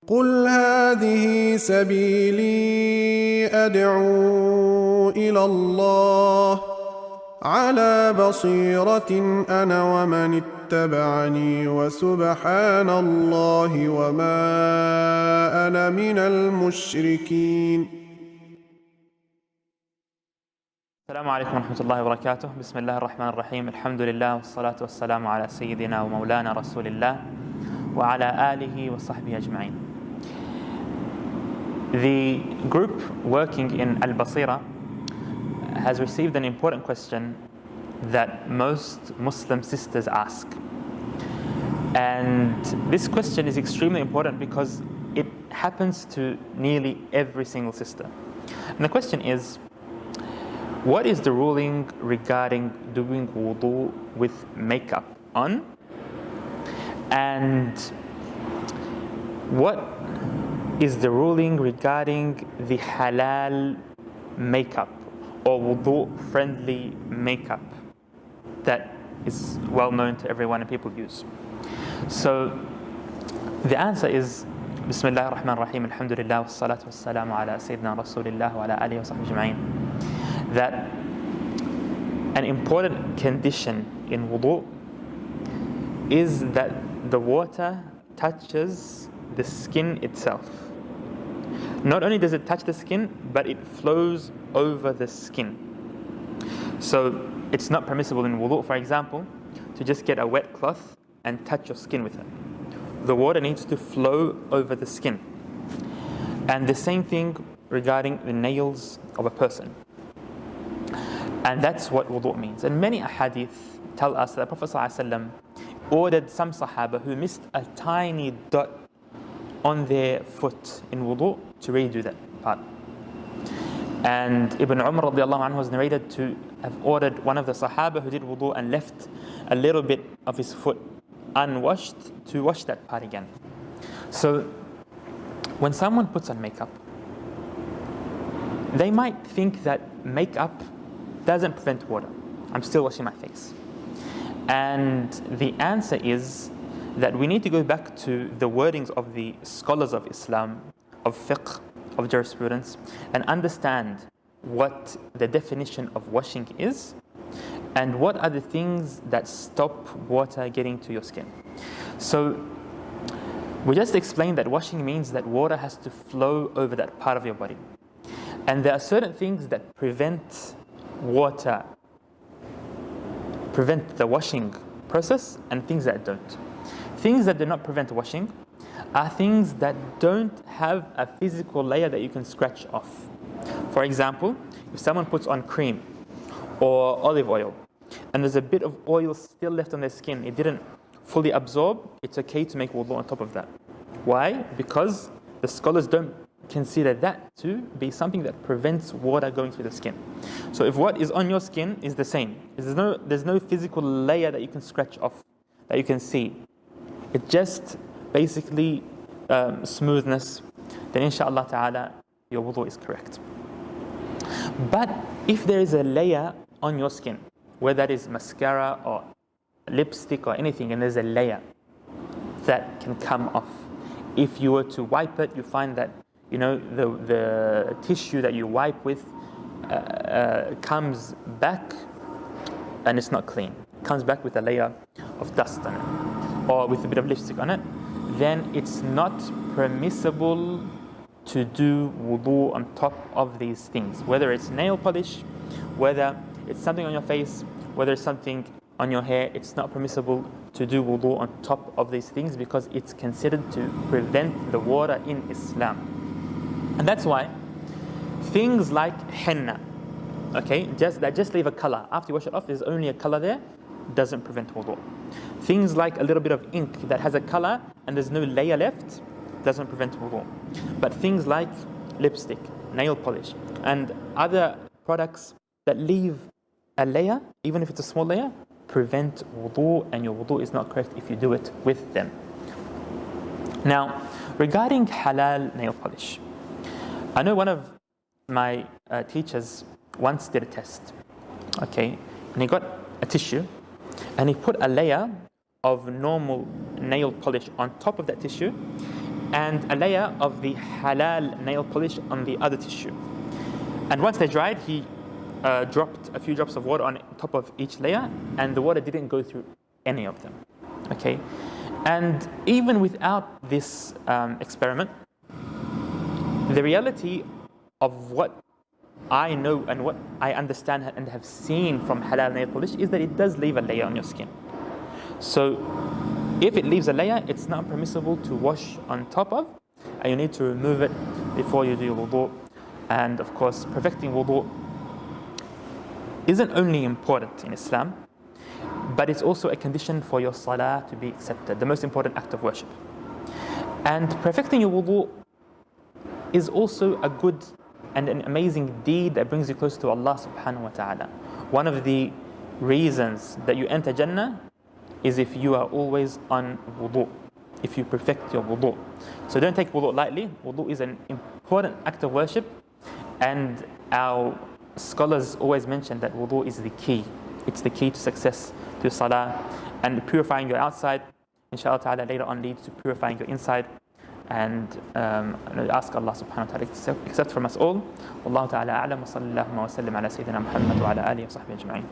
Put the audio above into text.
قل هذه سبيلي أدعو إلى الله على بصيرة أنا ومن اتبعني وسبحان الله وما أنا من المشركين. السلام عليكم ورحمة الله وبركاته. بسم الله الرحمن الرحيم. الحمد لله والصلاة والسلام على سيدنا ومولانا رسول الله وعلى آله وصحبه أجمعين. The group working in Baseerah has received an important question that most Muslim sisters ask. And this question is extremely important because it happens to nearly every single sister. And the question is, what is the ruling regarding doing wudu with makeup on? And what is the ruling regarding the halal makeup or wudu-friendly makeup that is well known to everyone and people use? So the answer is Bismillah ar-Rahman ar-Rahim, alhamdulillah, wa salatu wa salamu ala Sayyidina Rasulillah wa ala alihi wa sahbihi ajma'in. That an important condition in wudu is that the water touches the skin itself. Not only does it touch the skin, but it flows over the skin. So it's not permissible in wudu, for example, to just get a wet cloth and touch your skin with it. The water needs to flow over the skin. And the same thing regarding the nails of a person. And that's what wudu means. And many ahadith tell us that the Prophet ﷺ ordered some Sahaba who missed a tiny dot on their foot in wudu to redo that part. And Ibn Umar radiallahu anhu was narrated to have ordered one of the Sahaba who did wudu and left a little bit of his foot unwashed to wash that part again. So when someone puts on makeup, they might think that makeup doesn't prevent water. I'm still washing my face. And the answer is that we need to go back to the wordings of the scholars of Islam, of fiqh, of jurisprudence, and understand what the definition of washing is and what are the things that stop water getting to your skin. So we just explained that washing means that water has to flow over that part of your body. And there are certain things that prevent the washing process and things that don't. Things that do not prevent washing are things that don't have a physical layer that you can scratch off. For example, if someone puts on cream or olive oil and there's a bit of oil still left on their skin, it didn't fully absorb, it's okay to make wudu on top of that. Why? Because the scholars don't consider that to be something that prevents water going through the skin. So if what is on your skin is the same, there's no physical layer that you can scratch off, that you can see, it just basically smoothness, then inshallah ta'ala your wudu is correct. But if there is a layer on your skin, whether that is mascara or lipstick or anything, and there's a layer that can come off, if you were to wipe it, you find that the tissue that you wipe with comes back and it's not clean. It comes back with a layer of dust on it or with a bit of lipstick on it, then it's not permissible to do wudu on top of these things. Whether it's nail polish, whether it's something on your face, whether it's something on your hair, it's not permissible to do wudu on top of these things because it's considered to prevent the water in Islam. And that's why things like henna, that just leave a color. After you wash it off, there's only a color there, doesn't prevent wudu. Things like a little bit of ink that has a color and there's no layer left, doesn't prevent wudu. But things like lipstick, nail polish, and other products that leave a layer, even if it's a small layer, prevent wudu, and your wudu is not correct if you do it with them. Now, regarding halal nail polish, I know one of my teachers once did a test, and he got a tissue and he put a layer of normal nail polish on top of that tissue, and a layer of the halal nail polish on the other tissue. And once they dried, he dropped a few drops of water on top of each layer, and the water didn't go through any of them. Okay, and even without this experiment, the reality of what I know and what I understand and have seen from halal nail polish is that it does leave a layer on your skin. So if it leaves a layer, it's not permissible to wash on top of, and you need to remove it before you do your wudu. And of course, perfecting wudu isn't only important in Islam, but it's also a condition for your salah to be accepted, the most important act of worship. And perfecting your wudu is also a good and an amazing deed that brings you close to Allah subhanahu wa ta'ala. One of the reasons that you enter Jannah is if you are always on wudu, if you perfect your wudu. So don't take wudu lightly. Wudu is an important act of worship, and our scholars always mention that wudu is the key. It's the key to success, to salah, and purifying your outside, inshallah ta'ala, later on leads to purifying your inside. And ask Allah subhanahu wa ta'ala to accept from us all. Wallahu ta'ala a'lam wa sallallahu wa sallam ala sayyidina Muhammad wa ala alihi wa sahbihi ajma'in.